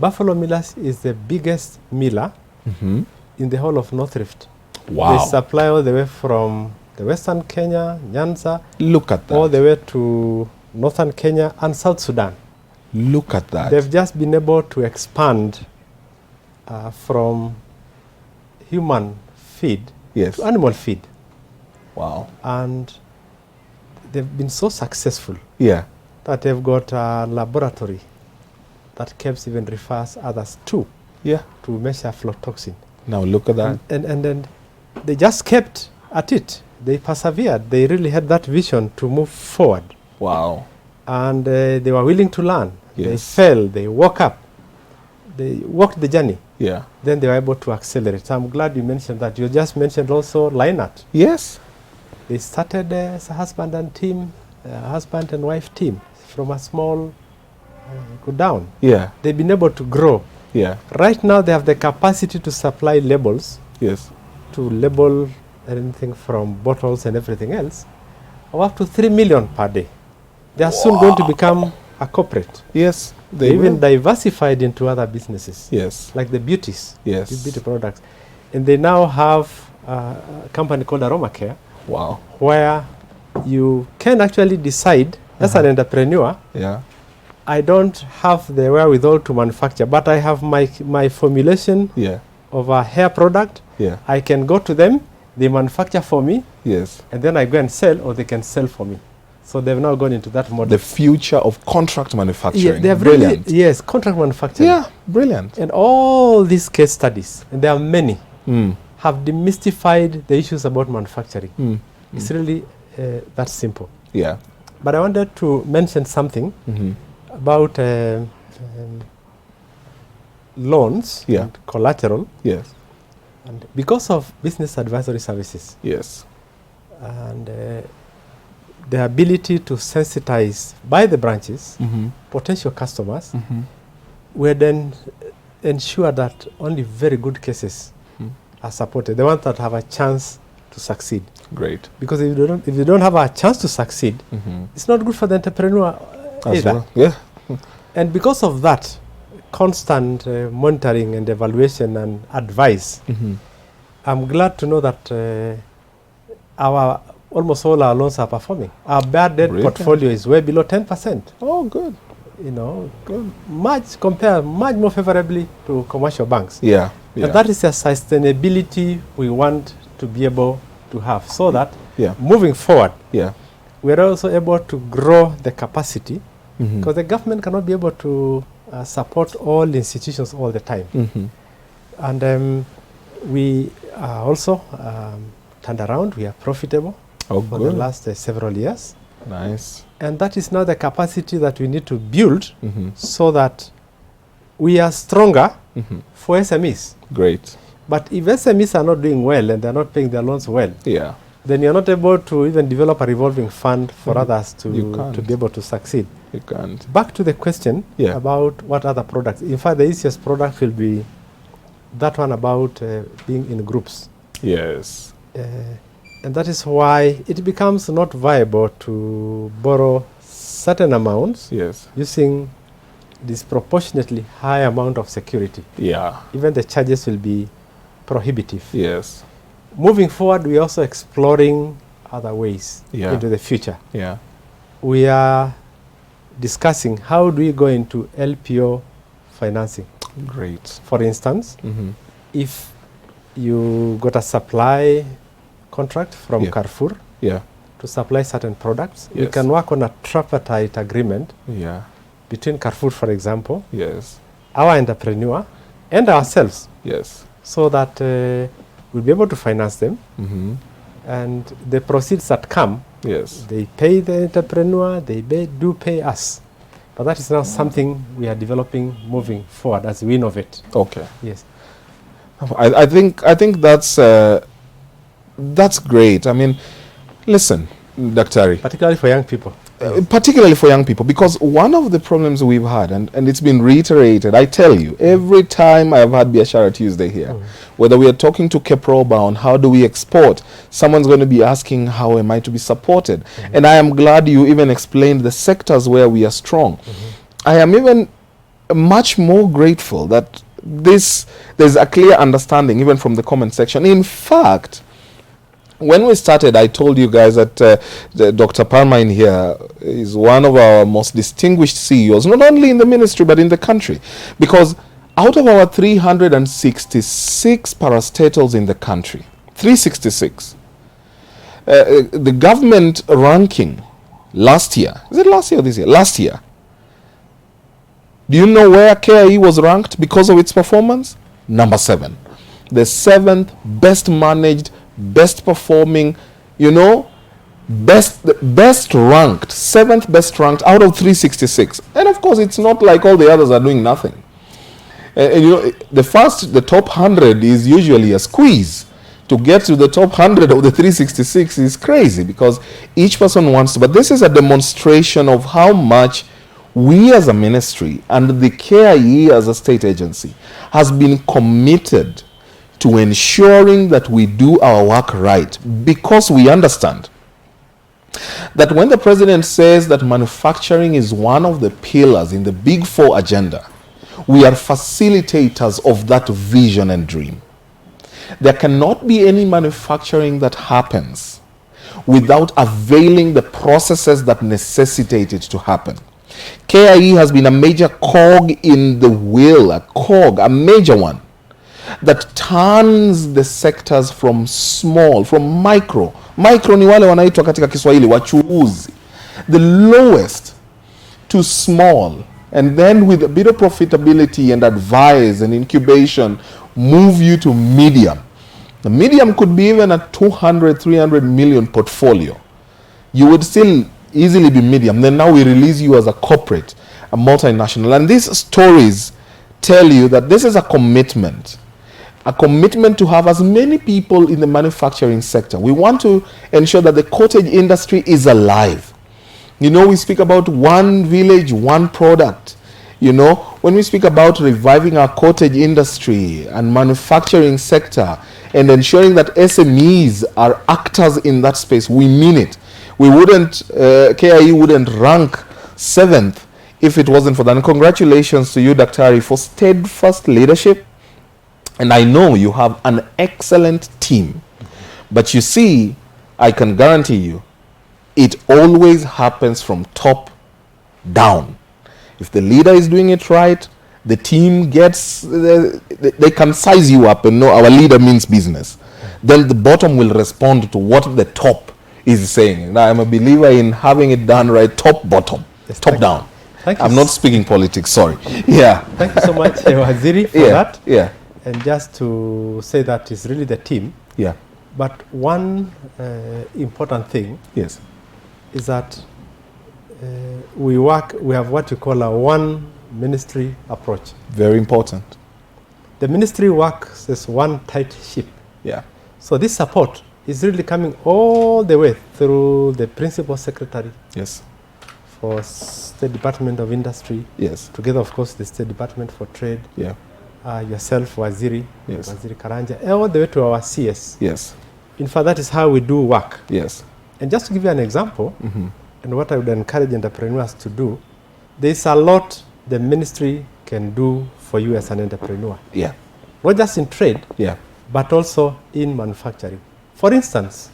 Buffalo Millers is the biggest miller in the whole of North Rift. Wow. They supply all the way from the Western Kenya, Nyanza, Look at that. all the way to Northern Kenya and South Sudan. Look at that. They've just been able to expand from human feed Yes. to animal feed. Wow. And they've been so successful Yeah. that they've got a laboratory that KEBS even refers others to Yeah. measure aflatoxin. Now look at that. And then they just kept at it. They persevered. They really had that vision to move forward. Wow. And they were willing to learn. Yes. They fell. They woke up. They walked the journey. Yeah. Then they were able to accelerate. So I'm glad you mentioned that. You just mentioned also Line Art. Yes. They started as a husband and wife team from a small go down. Yeah. They've been able to grow. Yeah. Right now they have the capacity to supply labels, Yes. to label anything from bottles and everything else, of up to 3 million per day. They are soon going to become a corporate. Yes. They even diversified into other businesses, Yes. like the beauties, Yes. beauty products. And they now have a company called AromaCare, Wow. where you can actually decide, as an entrepreneur, Yeah. I don't have the wherewithal to manufacture, but I have my formulation Yeah. of a hair product. Yeah. I can go to them, they manufacture for me, Yes. and then I go and sell, or they can sell for me. So they've now gone into that model. The future of contract manufacturing. they have Brilliant. really, yes, contract manufacturing. Yeah. Brilliant. And all these case studies, and there are many, Mm. have demystified the issues about manufacturing. Mm. It's really that simple. Yeah. But I wanted to mention something about loans Yeah. and collateral. Yes. And because of business advisory services Yes. and the ability to sensitize by the branches potential customers, we then ensure that only very good cases are supported, the ones that have a chance to succeed. Great. Because if you don't have a chance to succeed, it's not good for the entrepreneur As either. well. Yeah. And because of that, constant monitoring and evaluation and advice, I'm glad to know that almost all our loans are performing. Our bad debt Brilliant. portfolio is way below 10%. Oh, good. Good. Much more favorably to commercial banks. Yeah. Yeah. And that is a sustainability we want to be able to have, so that Yeah. moving forward, Yeah. we're also able to grow the capacity, Mhm. because the government cannot be able to support all institutions all the time. And we are also turned around. We are profitable Oh, for good. the last several years. Nice. And that is now the capacity that we need to build Mm-hmm. so that we are stronger Mm-hmm. for SMEs. Great. But if SMEs are not doing well and they're not paying their loans well, Yeah. then you're not able to even develop a revolving fund for others You to can't. be able to succeed. You can't. Back to the question Yeah. about what other products. In fact, the easiest product will be that one about being in groups. Yes. And that is why it becomes not viable to borrow certain amounts Yes. using disproportionately high amount of security. Yeah. Even the charges will be prohibitive. Yes. Moving forward, we're also exploring other ways Yeah. into the future. Yeah. We are discussing how do we go into LPO financing. Great. For instance, Mm-hmm. if you got a supply contract from Yeah. Carrefour Yeah. to supply certain products, we Yes. can work on a tripartite agreement Yeah. between Carrefour, for example, Yes. our entrepreneur, and ourselves, Yes. so that we'll be able to finance them, Mm-hmm. and the proceeds that come, Yes. they pay the entrepreneur, they do pay us. But that is now something we are developing moving forward as we innovate. Okay. Yes. I think that's great. I mean, listen, Daktari, Particularly for young people. particularly for young people, because one of the problems we've had, and it's been reiterated, I tell you, every time I've had Biashara Tuesday here, whether we are talking to Keproba on how do we export, someone's going to be asking how am I to be supported. And I am glad you even explained the sectors where we are strong. I am even much more grateful that there's a clear understanding even from the comment section. In fact, when we started, I told you guys that Dr. PARMAIN here is one of our most distinguished CEOs, not only in the ministry but in the country, because out of our 366 parastatals in the country, 366, the government ranking last year, is it last year or this year? Last year. Do you know where KIE was ranked because of its performance? Number 7. The 7th best managed, best performing, best ranked, 7th best ranked out of 366. And of course, it's not like all the others are doing nothing. The top 100 is usually a squeeze. To get to the top 100 of the 366 is crazy because each person wants to. But this is a demonstration of how much we as a ministry and the KIE as a state agency has been committed to ensuring that we do our work right, because we understand that when the president says that manufacturing is one of the pillars in the Big Four agenda, we are facilitators of that vision and dream. There cannot be any manufacturing that happens without availing the processes that necessitate it to happen. KIE has been a major cog in the wheel, a major one, that turns the sectors from small, from micro ni wale wanaitwa katika Kiswahili wachuuzi, the lowest, to small, and then with a bit of profitability and advice and incubation, move you to medium. The medium could be even a 200, 300 million portfolio. You would still easily be medium. Then now we release you as a corporate, a multinational. And these stories tell you that this is a commitment to have as many people in the manufacturing sector. We want to ensure that the cottage industry is alive. We speak about one village, one product. When we speak about reviving our cottage industry and manufacturing sector and ensuring that SMEs are actors in that space, we mean it. We wouldn't, KIE wouldn't rank 7th if it wasn't for that. And congratulations to you, Daktari, for steadfast leadership. And I know you have an excellent team. But you see, I can guarantee you, it always happens from top down. If the leader is doing it right, the team gets, they can size you up and know our leader means business. Then the bottom will respond to what the top is saying. Now, I'm a believer in having it done right, top, bottom, yes, top down. Thank you. I'm not speaking politics, sorry. Yeah. Thank you so much, Waziri, for that. Yeah. And just to say that it's really the team. Yeah. But one important thing Yes. is that we have what we call a one ministry approach. Very important. The ministry works as one tight ship. Yeah. So this support is really coming all the way through the principal secretary Yes. for State Department of Industry. Yes. Together, of course, the State Department for Trade. Yeah. Yourself, Waziri, Yes. Waziri Karanja, all the way to our CS. Yes. In fact, that is how we do work. Yes. And just to give you an example, Mm-hmm. and what I would encourage entrepreneurs to do, there's a lot the ministry can do for you as an entrepreneur. Yeah. Not just in trade, Yeah. but also in manufacturing. For instance,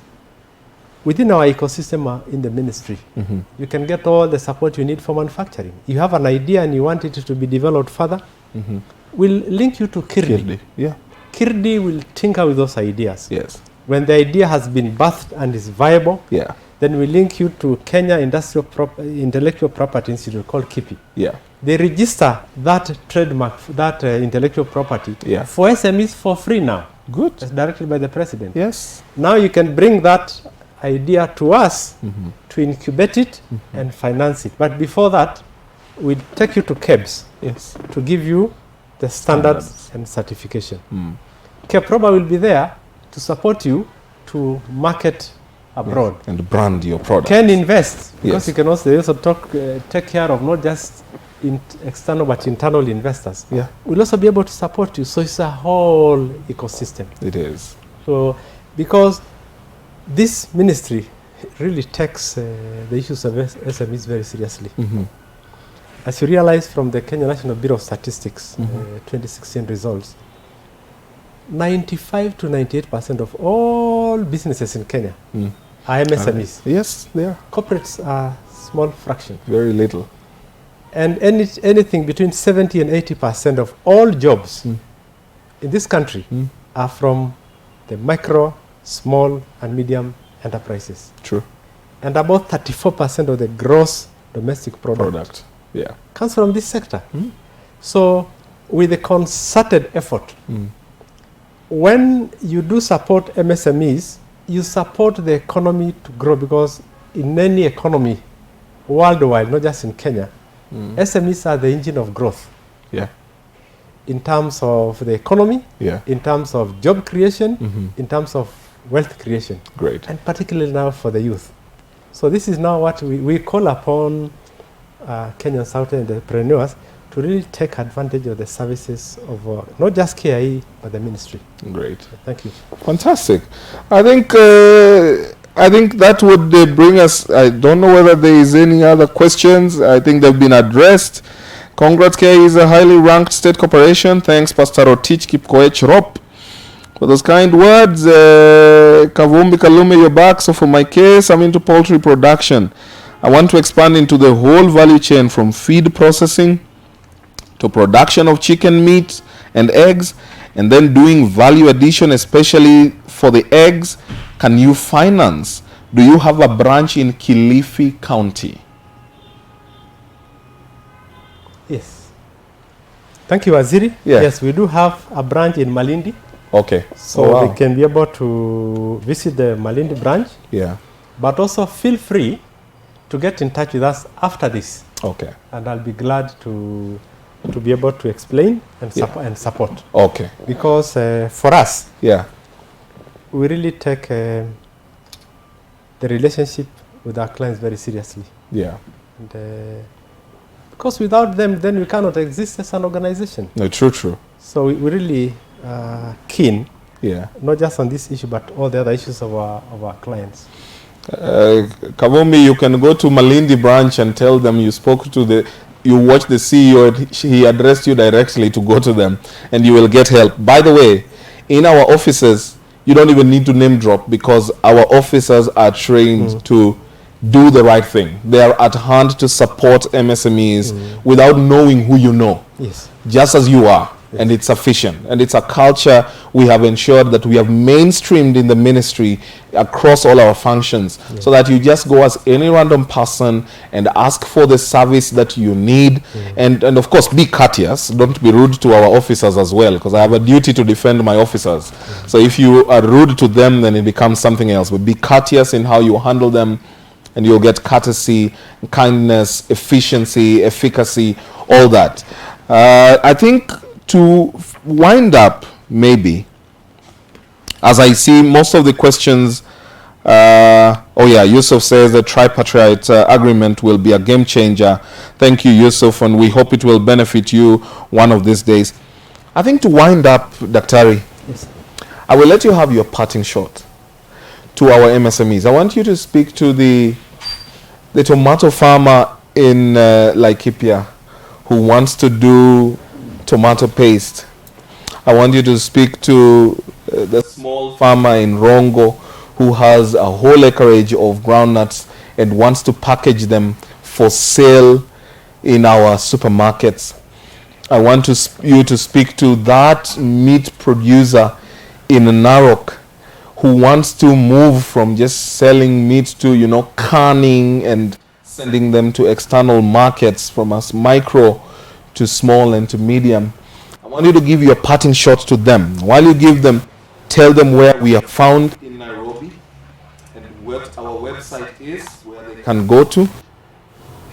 within our ecosystem in the ministry, Mm-hmm. you can get all the support you need for manufacturing. You have an idea and you want it to be developed further, Mm-hmm. we'll link you to KIRDI. Yeah. KIRDI will tinker with those ideas. Yes. When the idea has been birthed and is viable, Yeah. then we link you to Kenya Intellectual Property Institute called KIPI. Yeah. They register that trademark, that intellectual property Yeah. for SMEs for free now. Good. That's directly by the president. Yes. Now you can bring that idea to us Mm-hmm. to incubate it and finance it. But before that, we take you to KEBS Yes. to give you the standards Standards. and certification. Mm. KEPROBA will be there to support you to market abroad. Yes. And brand your product. Can invest because Yes. you can also take care of not just external but internal investors. Yeah. We'll also be able to support you. So it's a whole ecosystem. It is. So because this ministry really takes the issues of SMEs very seriously. Mm-hmm. As you realize from the Kenya National Bureau of Statistics 2016 results, 95 to 98% of all businesses in Kenya Mm. are MSMEs. Yes, they are. Corporates are small fraction. Very little. And anything between 70 and 80% of all jobs in this country are from the micro, small, and medium enterprises. True. And about 34% of the gross domestic product Yeah. comes from this sector. So with a concerted effort, when you do support MSMEs, you support the economy to grow, because in any economy worldwide, not just in Kenya, SMEs are the engine of growth Yeah. in terms of the economy, Yeah. in terms of job creation, in terms of wealth creation, Great. and particularly now for the youth. So this is now what we call upon Kenyan South entrepreneurs to really take advantage of the services of not just KIE, but the ministry. Great. Thank you. Fantastic. I think that would bring us. I don't know whether there is any other questions. I think they've been addressed. Congrats, KIE is a highly ranked state corporation. Thanks, Pastor Otich Kipkoech Rop, for those kind words. Kavumbi Kalume, you're back. So for my case, I'm into poultry production. I want to expand into the whole value chain, from feed processing to production of chicken meat and eggs, and then doing value addition, especially for the eggs. Can you finance? Do you have a branch in Kilifi County? Yes. Thank you, Waziri. Yeah. Yes, we do have a branch in Malindi. Okay. So Oh, wow. they can be able to visit the Malindi branch, Yeah. but also feel free to get in touch with us after this, Okay. and I'll be glad to be able to explain and, Yeah. support. Okay. Because for us, Yeah. we really take the relationship with our clients very seriously. Yeah. And, because without them, then we cannot exist as an organization. No, true. So we really keen, Yeah. not just on this issue, but all the other issues of our clients. Kavumbi, you can go to Malindi branch and tell them you watched the CEO and he addressed you directly to go to them, and you will get help. By the way, in our offices, you don't even need to name drop, because our officers are trained to do the right thing. They are at hand to support MSMEs without knowing who you know, Yes. just as you are. And it's sufficient. And it's a culture we have ensured that we have mainstreamed in the ministry across all our functions, so that you just go as any random person and ask for the service that you need, and of course be courteous. Don't be rude to our officers as well, because I have a duty to defend my officers. So if you are rude to them, then it becomes something else. But be courteous in how you handle them, and you'll get courtesy, kindness, efficiency, efficacy, all that. I think to wind up, maybe, as I see most of the questions, Yusuf says the tripartite agreement will be a game changer. Thank you, Yusuf, and we hope it will benefit you one of these days. I think to wind up, Daktari, Yes. I will let you have your parting shot to our MSMEs. I want you to speak to the tomato farmer in Laikipia who wants to do tomato paste. I want you to speak to the small farmer in Rongo who has a whole acreage of groundnuts and wants to package them for sale in our supermarkets. I want you to speak to that meat producer in Narok who wants to move from just selling meat to, canning and sending them to external markets, from us micro to small and to medium. I want you to give your parting shot to them. While you give them, tell them where we are found in Nairobi and what our website is, where they can go to.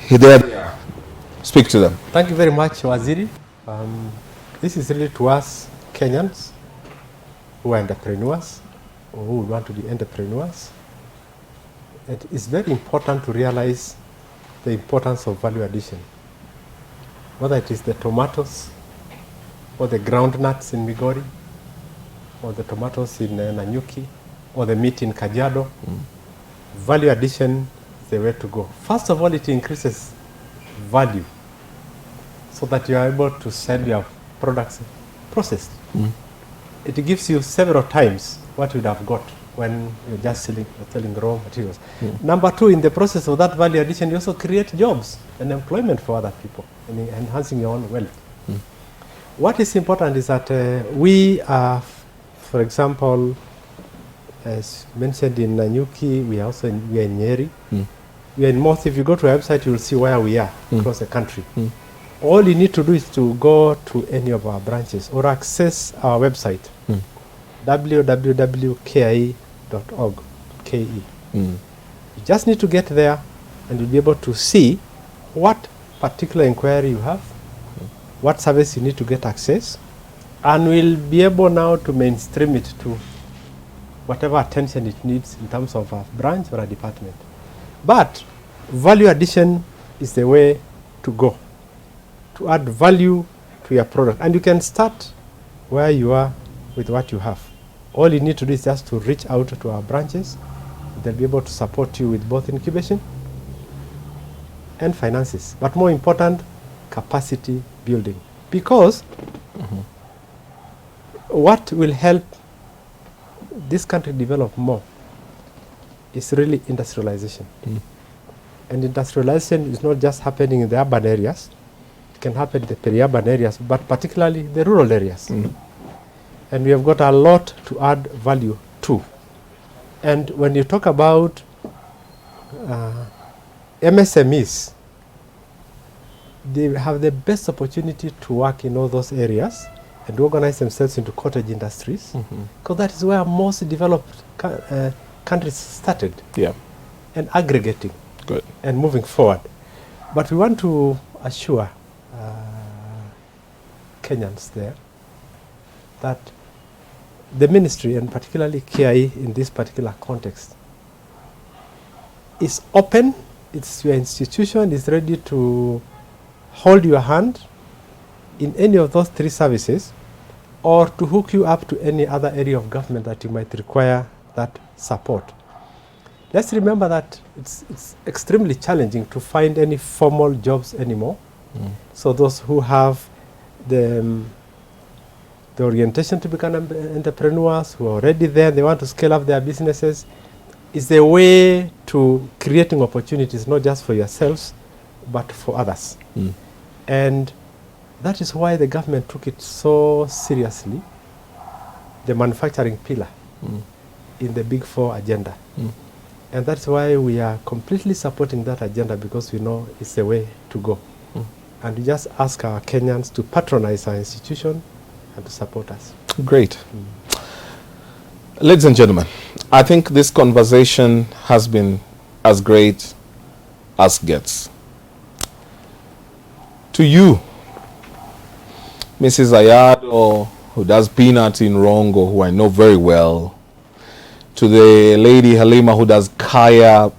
There they are. Speak to them. Thank you very much, Waziri. This is really to us Kenyans who are entrepreneurs, or who want to be entrepreneurs. It is very important to realize the importance of value addition. Whether it is the tomatoes, or the groundnuts in Migori, or the tomatoes in Nanyuki, or the meat in Kajiado, value addition is the way to go. First of all, it increases value so that you are able to sell your products processed. It gives you several times what you would have got when you're just selling raw materials. Number two, in the process of that value addition, you also create jobs and employment for other people, and enhancing your own wealth. What is important is that we are, for example, as mentioned in Nanyuki, we are in Nyeri. We are in most. If you go to our website, you will see where we are across the country. All you need to do is to go to any of our branches or access our website, www.kie.org.ke. You just need to get there, and you'll be able to see what particular inquiry you have, what service you need to get access, and we'll be able now to mainstream it to whatever attention it needs in terms of a branch or a department. But value addition is the way to go, to add value to your product. And you can start where you are with what you have. All you need to do is just to reach out to our branches. They'll be able to support you with both incubation and finances. But more important, capacity building. Because what will help this country develop more is really industrialization. And industrialization is not just happening in the urban areas. It can happen in the peri-urban areas, but particularly the rural areas. And we have got a lot to add value to. And when you talk about MSMEs, they have the best opportunity to work in all those areas and organize themselves into cottage industries, because that is where most developed countries started. And aggregating and moving forward. But we want to assure Kenyans there that the ministry, and particularly KIE in this particular context, is open. It's your institution is ready to hold your hand in any of those three services, or to hook you up to any other area of government that you might require that support. Let's remember that it's extremely challenging to find any formal jobs anymore. So those who have the orientation to become entrepreneurs, who are already there, they want to scale up their businesses, is the way to creating opportunities, not just for yourselves, but for others. And that is why the government took it so seriously, the manufacturing pillar in the Big Four agenda. And that's why we are completely supporting that agenda, because we know it's the way to go. And we just ask our Kenyans to patronize our institution and to support us. Great. Ladies and gentlemen, I think this conversation has been as great as gets. To you, Mrs. Ayado, who does peanuts in Rongo, who I know very well, to the lady Halima, who does kaya,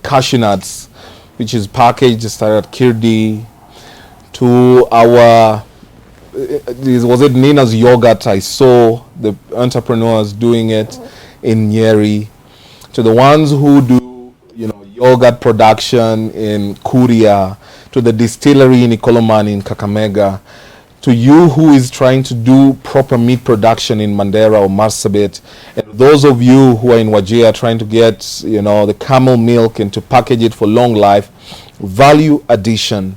cashew nuts, which is packaged started at Kirdi, to our, was it Nina's yogurt? I saw the entrepreneurs doing it in Nyeri, to the ones who do, yogurt production in Kuria, to the distillery in Ikolomani in Kakamega, to you who is trying to do proper meat production in Mandera or Marsabit, and those of you who are in Wajir trying to get, the camel milk and to package it for long life, value addition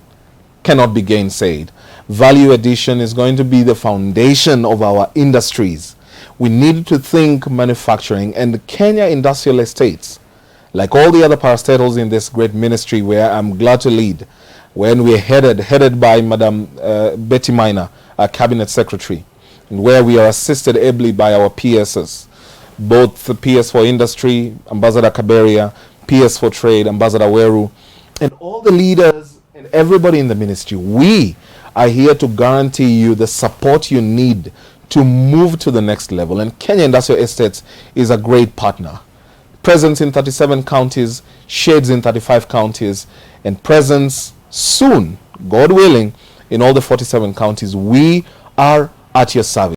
cannot be gainsaid. Value addition is going to be the foundation of our industries. We need to think manufacturing, and the Kenya Industrial Estates, like all the other parastatals in this great ministry where I'm glad to lead, when we're headed by Madam Betty Minor, our Cabinet Secretary, and where we are assisted ably by our PSs, both the PS for Industry, Ambassador Kaberia, PS for Trade, Ambassador Weru, and all the leaders and everybody in the ministry. We are here to guarantee you the support you need to move to the next level. And Kenya Industrial Estates is a great partner. Presence in 37 counties, shades in 35 counties, and presence soon, God willing, in all the 47 counties. We are at your service.